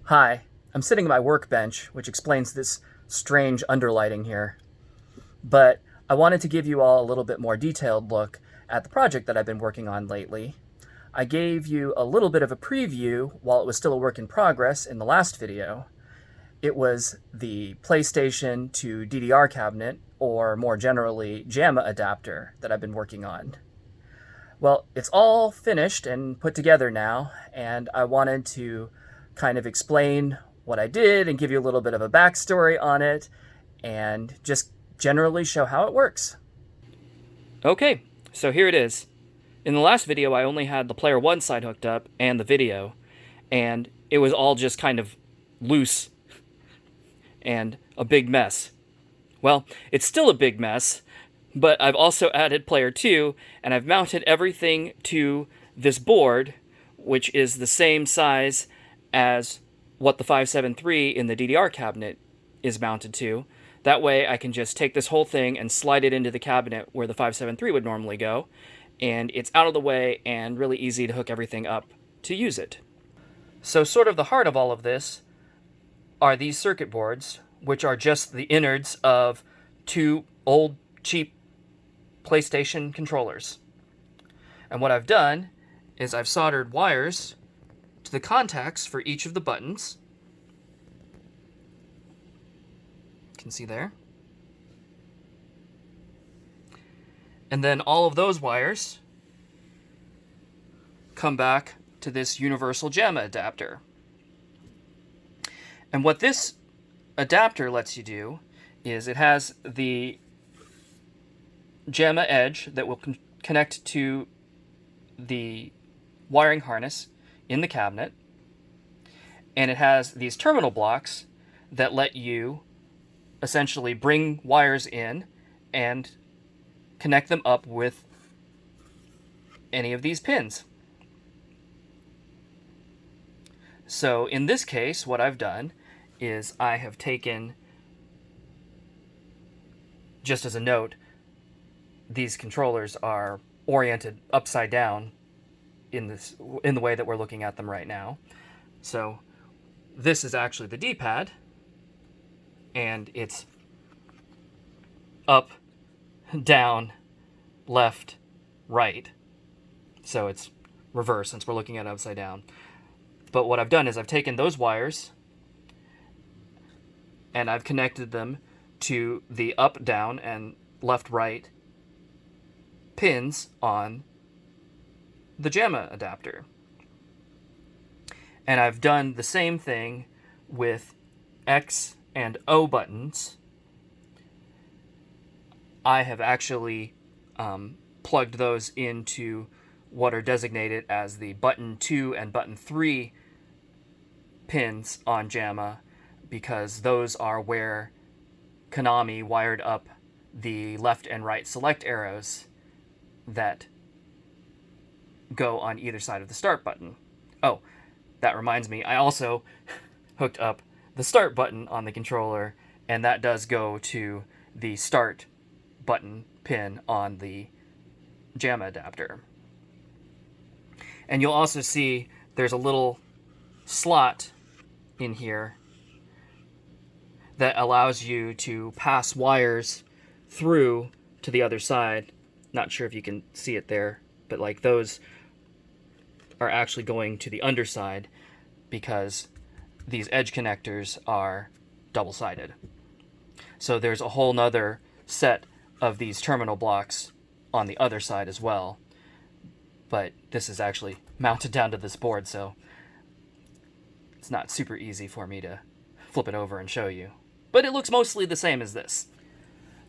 Hi, I'm sitting at my workbench, which explains this strange underlighting here. But I wanted to give you all a little bit more detailed look at the project that I've been working on lately. I gave you a little bit of a preview while it was still a work in progress in the last video. It was the PlayStation to DDR cabinet, or more generally, JAMMA adapter that I've been working on. Well, it's all finished and put together now, and I wanted to kind of explain what I did and give you a little bit of a backstory on it, and just generally show how it works. Okay, so here it is. In the last video, I only had the player 1 side hooked up and the video, and it was all just kind of loose and a big mess. Well, it's still a big mess, but I've also added player 2, and I've mounted everything to this board, which is the same size as what the 573 in the DDR cabinet is mounted to. That way I can just take this whole thing and slide it into the cabinet where the 573 would normally go, and it's out of the way and really easy to hook everything up to use it. So sort of the heart of all of this are these circuit boards, which are just the innards of two old, cheap PlayStation controllers. And what I've done is I've soldered wires to the contacts for each of the buttons. You can see there. And then all of those wires come back to this universal JAMMA adapter. And what this adapter lets you do is it has the JAMMA edge that will connect to the wiring harness in the cabinet, and it has these terminal blocks that let you essentially bring wires in and connect them up with any of these pins. So in this case, what I've done is I have taken, just as a note, these controllers are oriented upside down in the way that we're looking at them right now. So this is actually the D-pad, and it's up, down, left, right. So it's reverse since we're looking at it upside down. But what I've done is I've taken those wires and I've connected them to the up, down, and left, right pins on the JAMMA adapter. And I've done the same thing with X and O buttons. I have actually plugged those into what are designated as the button 2 and button 3 pins on JAMMA, because those are where Konami wired up the left and right select arrows that go on either side of the start button. Oh, that reminds me, I also hooked up the start button on the controller, and that does go to the start button pin on the JAMMA adapter. And you'll also see there's a little slot in here that allows you to pass wires through to the other side. Not sure if you can see it there, but like those are actually going to the underside because these edge connectors are double-sided. So there's a whole nother set of these terminal blocks on the other side as well. But this is actually mounted down to this board, so it's not super easy for me to flip it over and show you. But it looks mostly the same as this.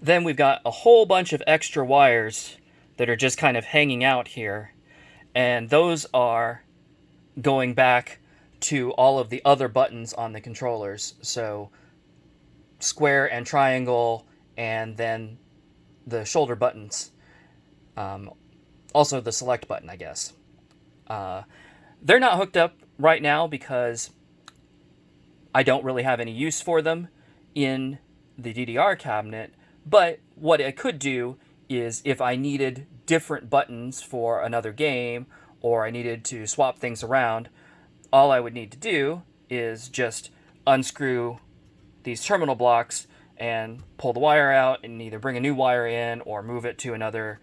Then we've got a whole bunch of extra wires that are just kind of hanging out here, and those are going back to all of the other buttons on the controllers. So square and triangle, and then the shoulder buttons. Also the select button, I guess. They're not hooked up right now because I don't really have any use for them in the DDR cabinet, but what I could do is if I needed different buttons for another game, or I needed to swap things around, all I would need to do is just unscrew these terminal blocks and pull the wire out and either bring a new wire in or move it to another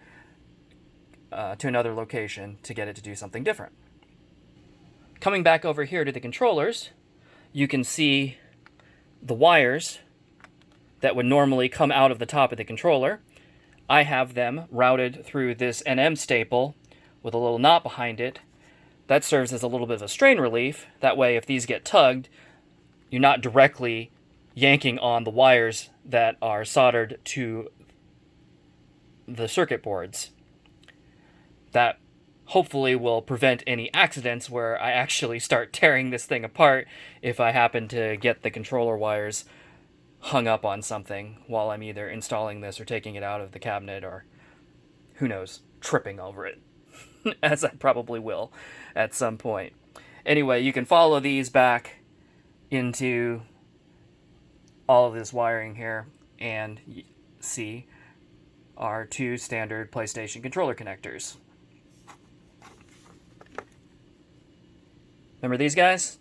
location to get it to do something different. Coming back over here to the controllers, you can see the wires that would normally come out of the top of the controller. I have them routed through this NM staple with a little knot behind it. That serves as a little bit of a strain relief. That way, if these get tugged, you're not directly yanking on the wires that are soldered to the circuit boards. That hopefully will prevent any accidents where I actually start tearing this thing apart if I happen to get the controller wires hung up on something while I'm either installing this or taking it out of the cabinet, or who knows, tripping over it, as I probably will at some point. Anyway, you can follow these back into all of this wiring here and see our two standard PlayStation controller connectors. Remember these guys?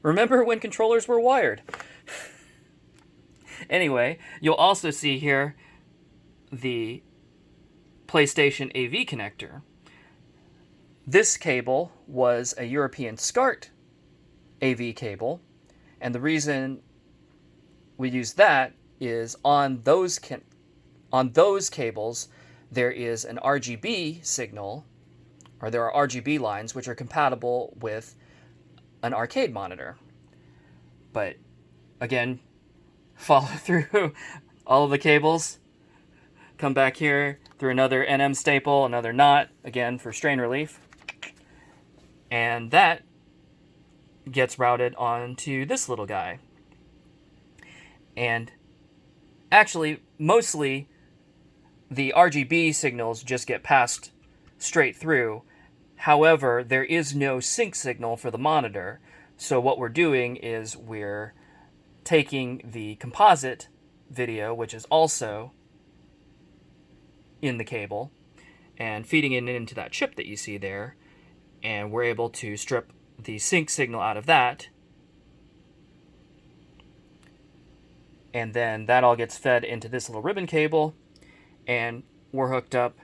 Remember when controllers were wired? Anyway, you'll also see here the PlayStation AV connector. This cable was a European SCART AV cable, and the reason we use that is on those cables there is an RGB signal, or there are RGB lines which are compatible with an arcade monitor. But again, follow through all of the cables, come back here through another NM staple, another knot, again for strain relief, and that gets routed onto this little guy. And actually, mostly the RGB signals just get passed straight through. However, there is no sync signal for the monitor, so what we're doing is we're taking the composite video, which is also in the cable, and feeding it into that chip that you see there, and we're able to strip the sync signal out of that, and then that all gets fed into this little ribbon cable, and we're hooked up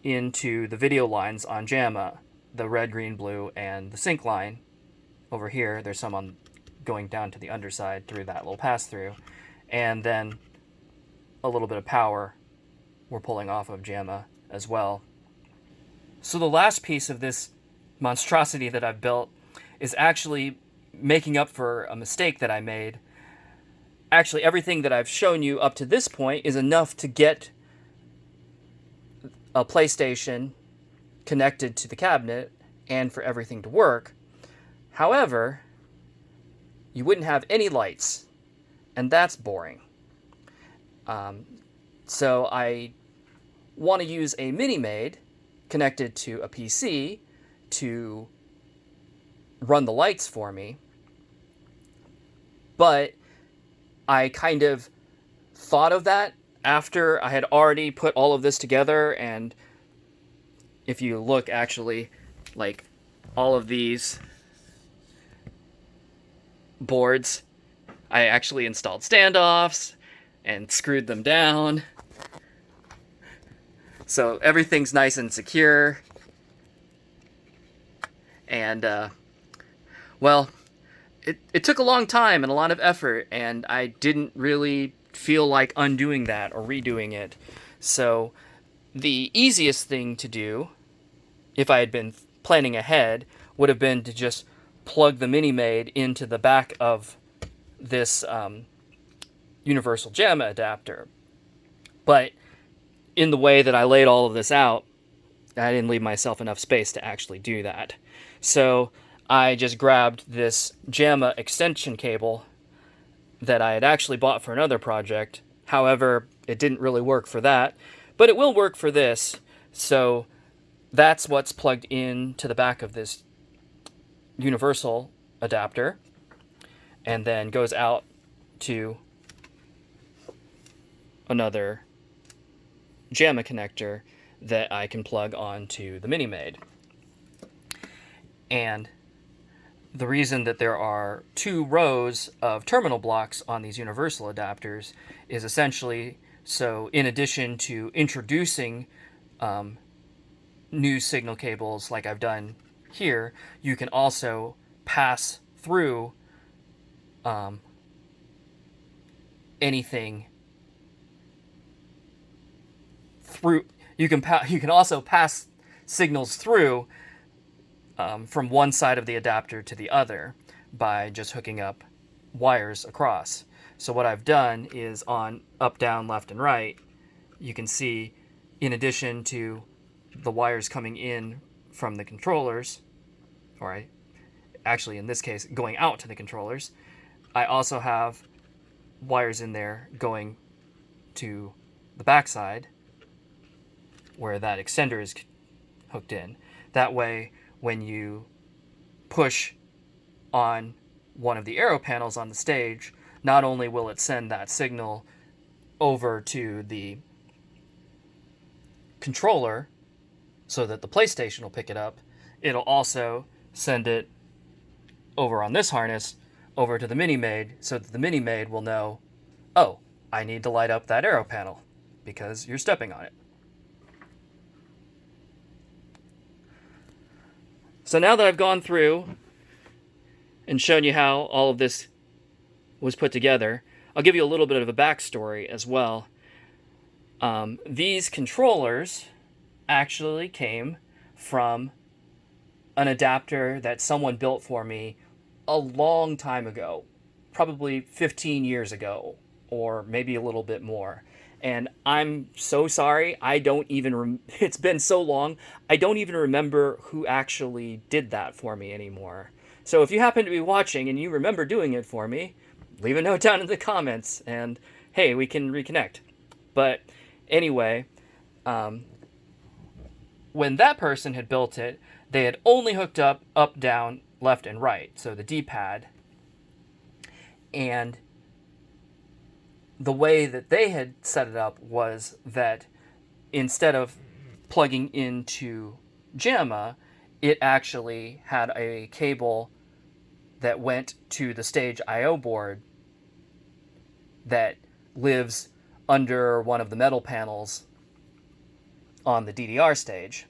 into the video lines on JAMMA, the red, green, blue, and the sync line. Over here, there's some on going down to the underside through that little pass-through, and then a little bit of power we're pulling off of JAMMA as well. So the last piece of this monstrosity that I've built is actually making up for a mistake that I made. Actually, everything that I've shown you up to this point is enough to get a PlayStation connected to the cabinet and for everything to work. However, you wouldn't have any lights, and that's boring. So I want to use a Mini-Maid connected to a PC to run the lights for me, but I kind of thought of that after I had already put all of this together, and if you look, actually, like, all of these boards, I actually installed standoffs and screwed them down, so everything's nice and secure. And well, it took a long time and a lot of effort, and I didn't really feel like undoing that or redoing it. So the easiest thing to do, if I had been planning ahead, would have been to just plug the Mini-Maid into the back of this universal JAMMA adapter. But in the way that I laid all of this out, I didn't leave myself enough space to actually do that. So I just grabbed this JAMMA extension cable that I had actually bought for another project. However, it didn't really work for that, but it will work for this. So that's what's plugged into the back of this universal adapter, and then goes out to another JAMMA connector that I can plug onto the Mini-Maid. And the reason that there are 2 rows of terminal blocks on these universal adapters is essentially so, in addition to introducing new signal cables like I've done here, you can also pass through anything through. You can also pass signals through from one side of the adapter to the other by just hooking up wires across. So what I've done is on up, down, left, and right, you can see, in addition to the wires coming in from the controllers, actually in this case going out to the controllers, I also have wires in there going to the backside where that extender is hooked in. That way, when you push on one of the aero panels on the stage, not only will it send that signal over to the controller so that the PlayStation will pick it up, it'll also send it over on this harness over to the Mini-Maid so that the Mini-Maid will know, oh, I need to light up that aero panel because you're stepping on it. So now that I've gone through and shown you how all of this was put together, I'll give you a little bit of a backstory as well. These controllers actually came from an adapter that someone built for me a long time ago, probably 15 years ago, or maybe a little bit more. And I'm so sorry, I don't even, it's been so long, I don't even remember who actually did that for me anymore. So if you happen to be watching and you remember doing it for me, leave a note down in the comments, and hey, we can reconnect. But anyway, when that person had built it, they had only hooked up, down, left, and right, so the D-pad. And the way that they had set it up was that instead of plugging into JAMMA, it actually had a cable that went to the stage I/O board that lives under one of the metal panels on the DDR stage.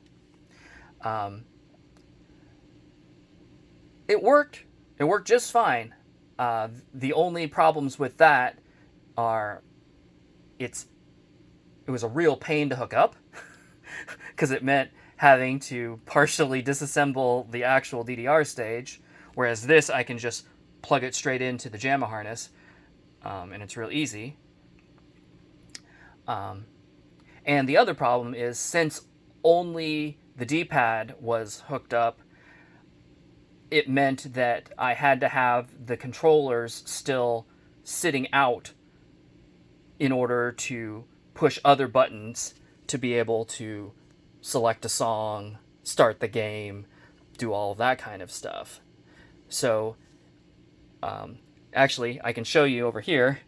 It worked. It worked just fine. The only problems with that are it was a real pain to hook up because it meant having to partially disassemble the actual DDR stage, whereas this I can just plug it straight into the JAMMA harness, and it's real easy. And the other problem is, since only the D-pad was hooked up, it meant that I had to have the controllers still sitting out in order to push other buttons to be able to select a song, start the game, do all of that kind of stuff. So, actually, I can show you over here.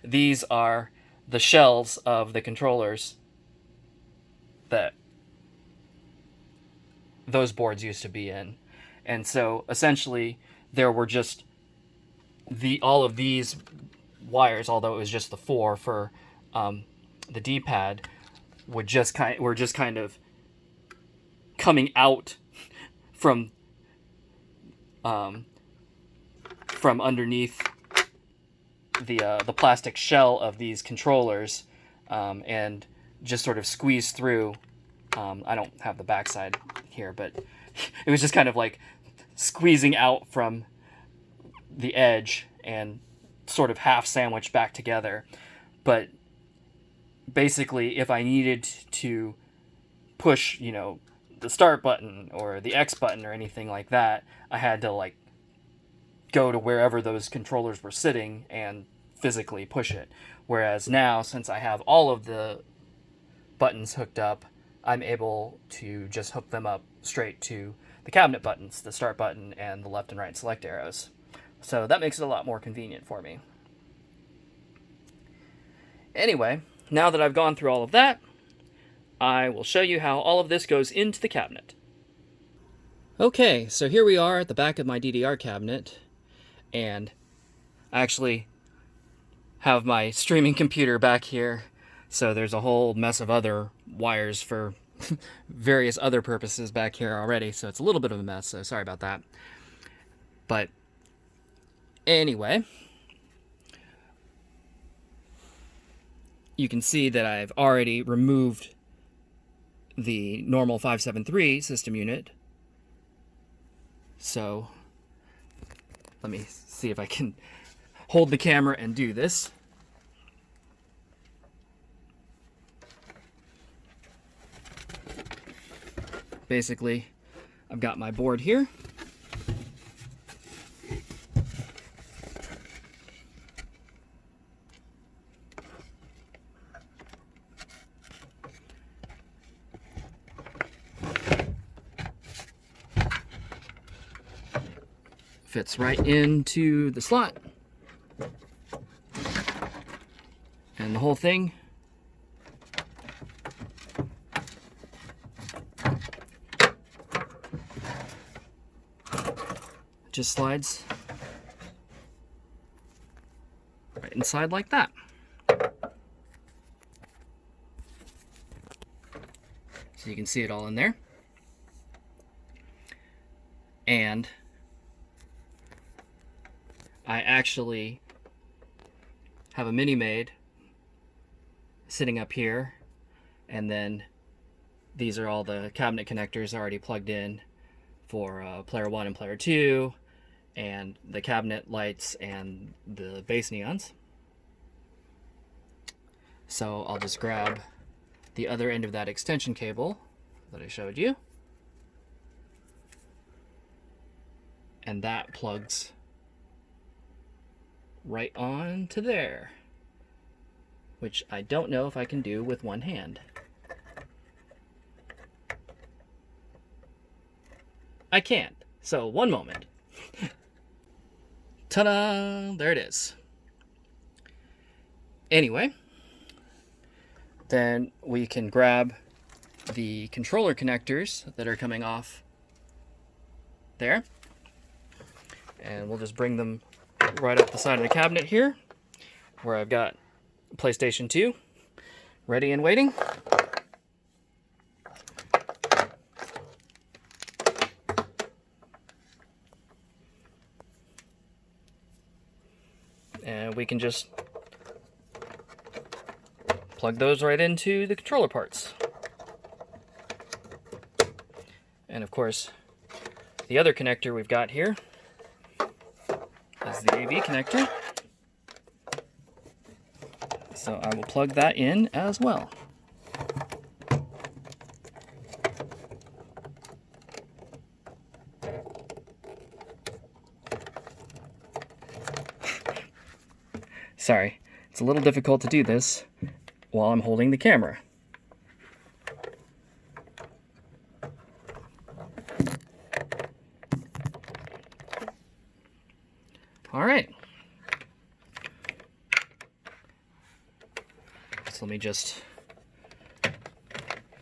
These are the shells of the controllers that those boards used to be in. And so, essentially, there were just all of these wires, although it was just the 4 for the D-pad, were just kind of coming out from underneath the plastic shell of these controllers, and just sort of squeeze through. I don't have the backside here, but it was just kind of like squeezing out from the edge and sort of half sandwiched back together. But basically, if I needed to push, the start button or the X button or anything like that, I had to go to wherever those controllers were sitting and physically push it. Whereas now, since I have all of the buttons hooked up, I'm able to just hook them up straight to the cabinet buttons, the start button and the left and right select arrows. So that makes it a lot more convenient for me. Anyway, now that I've gone through all of that, I will show you how all of this goes into the cabinet. Okay, so here we are at the back of my DDR cabinet, and I actually have my streaming computer back here, so there's a whole mess of other wires for various other purposes back here already, so it's a little bit of a mess, so sorry about that. But anyway, you can see that I've already removed the normal 573 system unit. So let me see if I can hold the camera and do this. Basically, I've got my board here. Fits right into the slot. And the whole thing just slides right inside like that. So you can see it all in there. And I actually have a mini made sitting up here, and then these are all the cabinet connectors already plugged in for player 1 and player 2, and the cabinet lights and the base neons. So I'll just grab the other end of that extension cable that I showed you, and that plugs right on to there, which I don't know if I can do with one hand. I can't. So one moment. Ta-da! There it is. Anyway, then we can grab the controller connectors that are coming off there, and we'll just bring them right up the side of the cabinet here, where I've got PlayStation 2 ready and waiting. And we can just plug those right into the controller parts. And of course, the other connector we've got here is the AV connector. So I will plug that in as well. Sorry, it's a little difficult to do this while I'm holding the camera. All right. So let me just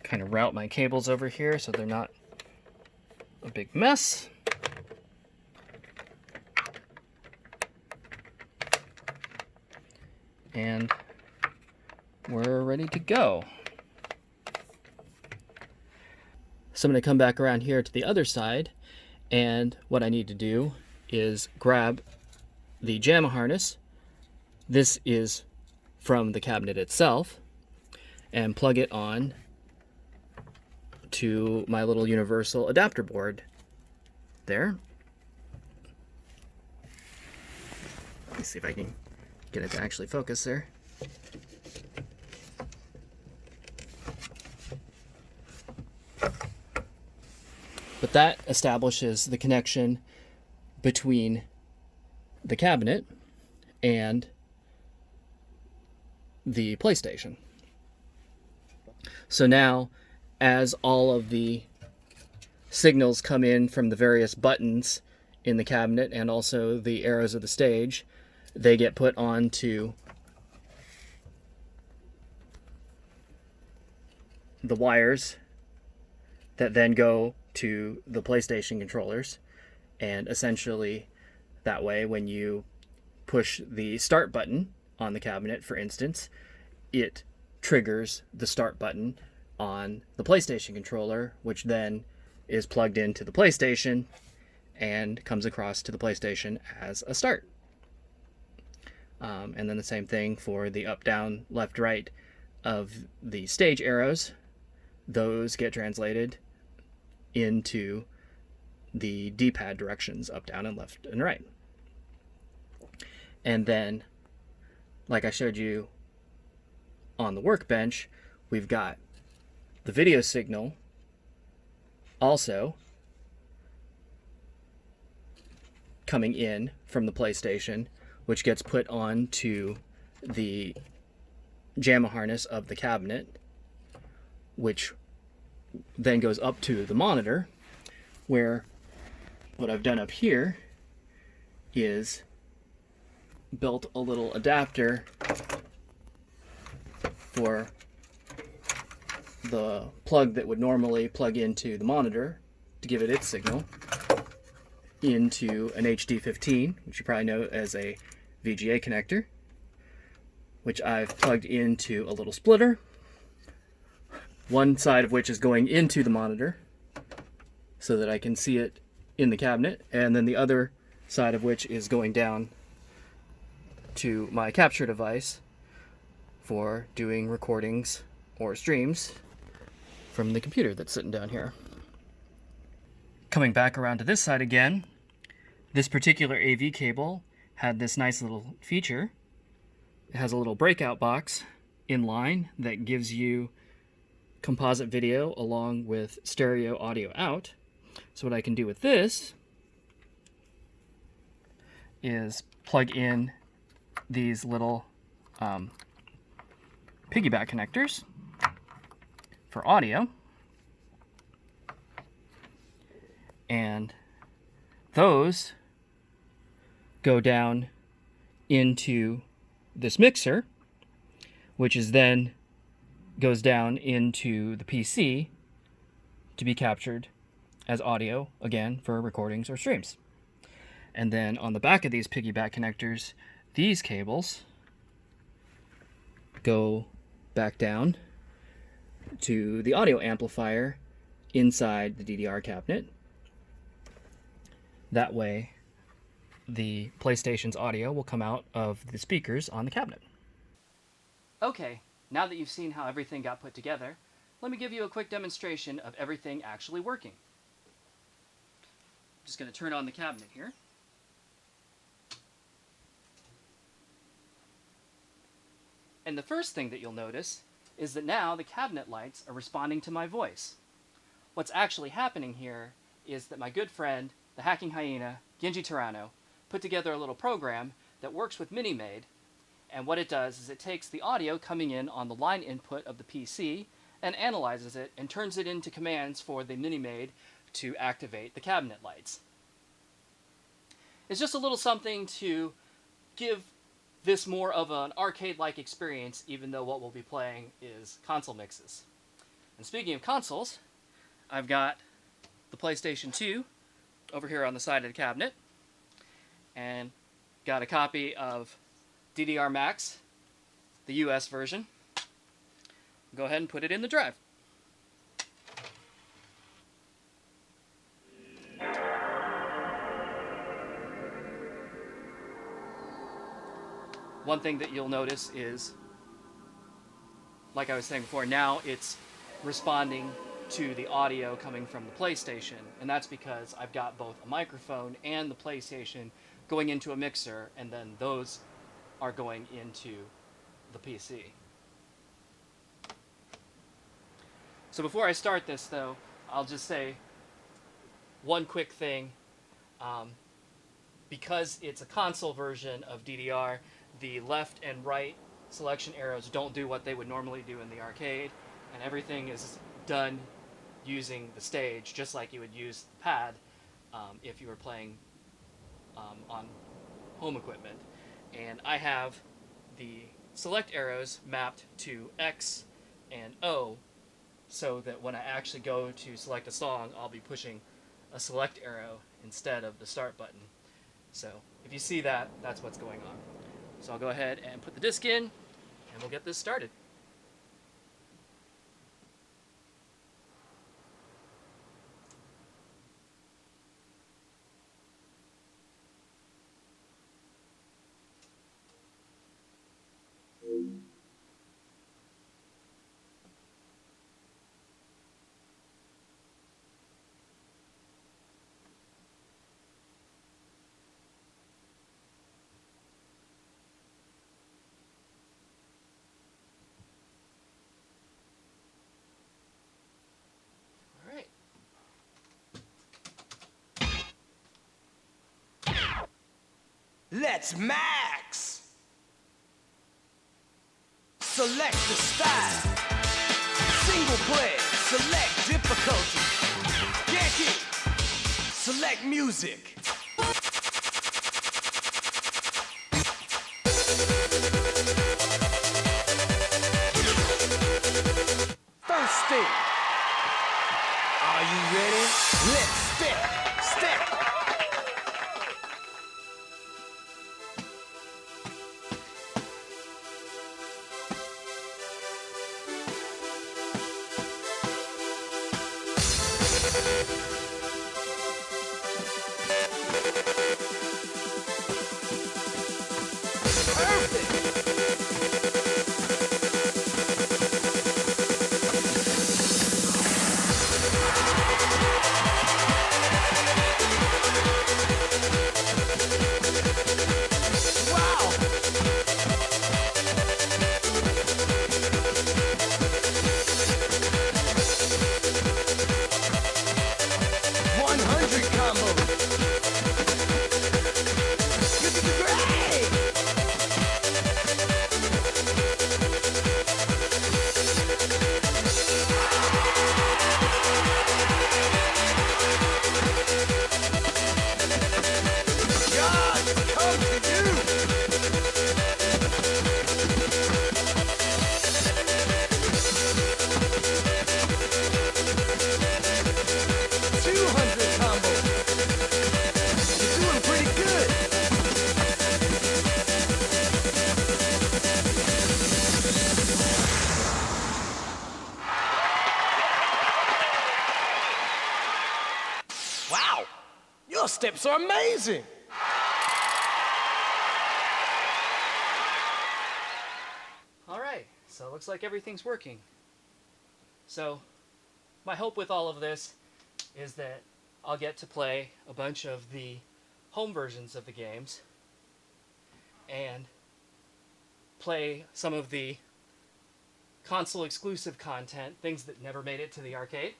kind of route my cables over here so they're not a big mess. And we're ready to go. So I'm going to come back around here to the other side, and what I need to do is grab the JAMMA harness. This is from the cabinet itself, and plug it on to my little universal adapter board there. Let me see if I can get it to actually focus there. But that establishes the connection between the cabinet and the PlayStation. So now, as all of the signals come in from the various buttons in the cabinet and also the arrows of the stage, they get put onto the wires that then go to the PlayStation controllers, and essentially that way when you push the start button on the cabinet, for instance, it triggers the start button on the PlayStation controller, which then is plugged into the PlayStation and comes across to the PlayStation as a start. And then the same thing for the up, down, left, right of the stage arrows. Those get translated into the D-pad directions, up, down, and left and right. And then, like I showed you on the workbench, we've got the video signal also coming in from the PlayStation, which gets put onto the JAMMA harness of the cabinet, which then goes up to the monitor, where what I've done up here is built a little adapter for the plug that would normally plug into the monitor to give it its signal into an HD15, which you probably know as a VGA connector, which I've plugged into a little splitter, one side of which is going into the monitor so that I can see it in the cabinet, and then the other side of which is going down to my capture device for doing recordings or streams from the computer that's sitting down here. Coming back around to this side again, this particular AV cable had this nice little feature. It has a little breakout box in line that gives you composite video along with stereo audio out. So what I can do with this is plug in these little piggyback connectors for audio, and those go down into this mixer, which is then goes down into the PC to be captured as audio, again, for recordings or streams. And then on the back of these piggyback connectors, these cables go back down to the audio amplifier inside the DDR cabinet. That way, the PlayStation's audio will come out of the speakers on the cabinet. Okay, now that you've seen how everything got put together, let me give you a quick demonstration of everything actually working. I'm just going to turn on the cabinet here. And the first thing that you'll notice is that now the cabinet lights are responding to my voice. What's actually happening here is that my good friend, the hacking hyena, Genji Tyranno, put together a little program that works with Minimade, and what it does is it takes the audio coming in on the line input of the PC and analyzes it and turns it into commands for the Minimade to activate the cabinet lights. It's just a little something to give this more of an arcade-like experience, even though what we'll be playing is console mixes. And speaking of consoles, I've got the PlayStation 2 over here on the side of the cabinet, and got a copy of DDR Max, the US version. Go ahead and put it in the drive. One thing that you'll notice is, like I was saying before, now it's responding to the audio coming from the PlayStation, and that's because I've got both a microphone and the PlayStation going into a mixer, and then those are going into the PC. So before I start this, though, I'll just say one quick thing. Because it's a console version of DDR, the left and right selection arrows don't do what they would normally do in the arcade, and everything is done using the stage, just like you would use the pad if you were playing on home equipment. And I have the select arrows mapped to X and O so that when I actually go to select a song, I'll be pushing a select arrow instead of the start button. So if you see that, that's what's going on. So I'll go ahead and put the disc in, and we'll get this started. All right. Let's max! Select the style. Single play. Select difficulty. Yankee. Select music. First step. Are you ready? Let's step. Wow! 100 combo. Great! God, come to you! 200 combo. You're doing pretty good. Wow, your steps are amazing. All right, so it looks like everything's working. So my hope with all of this is that I'll get to play a bunch of the home versions of the games and play some of the console exclusive content, things that never made it to the arcade,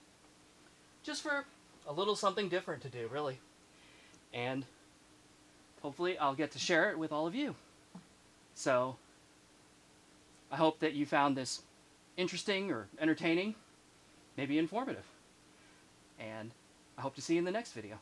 just for a little something different to do, really. And hopefully I'll get to share it with all of you. So I hope that you found this interesting or entertaining, maybe informative. And I hope to see you in the next video.